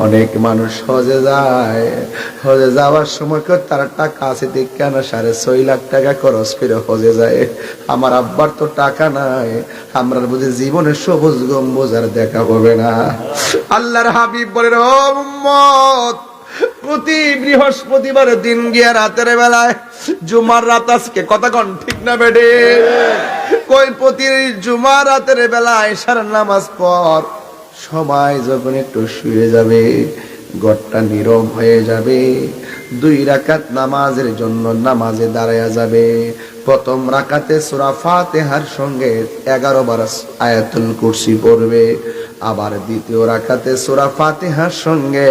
অনেক মানুষ হজে যায়, হজে যাওয়ার সময় কেউ তার টাকা আছে দেখে না 6.5 লাখ টাকা খরচ করে হজে যায়। আমার আব্বার তো টাকা নাই, আমরা বুঝি জীবনে সবুজ গম্বুজ আর দেখা হবে না। আল্লাহর হাবিব বলেন, ও উম্মত, প্রতি বৃহস্পতিবারের দিন গিয়ে রাতের বেলায়, জুমার রাত আজকে, কথা কন ঠিক না বেডে? কই প্রতি জুমার রাতের বেলায় এশার নামাজ পড়, সবাই যখন একটু শুয়ে যাবে, ঘরটা নীরব হয়ে যাবে, 2 রাকাত নামাজের জন্য নামাজে দাঁড়ায়া যাবে। প্রথম রাকাতে সূরা ফাতিহার সঙ্গে 11 বার আয়াতুল কুরসি পড়বে, আবার দ্বিতীয় রাকাতে সূরা ফাতিহার সঙ্গে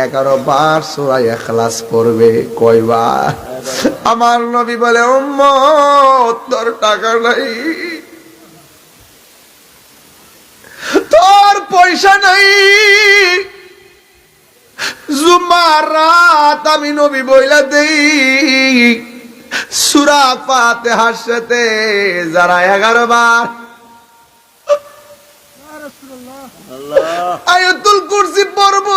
11 বার সূরা ইখলাস পড়বে। কয়বার? আমার নবী বলে, উম্মত, তোর টাকা নাই, তোর পয়সা নাই, জুমার রাত আমি নবী বইলা দেই, সূরা ফাতিহার সাথে যারা 11 বার আয়াতুল কুরসি পড়ব,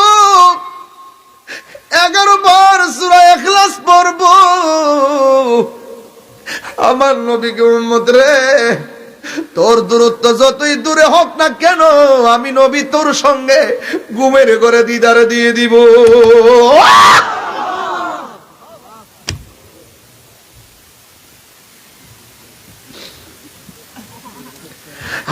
11 বার সূরা ইখলাস পড়ব, আমার নবীকে, উম্মত রে, তোর দূরত্ব যতই দূরে হোক না কেন, আমি নবী তোর সঙ্গে ঘুমের ঘরে দিদার দিয়ে দিব।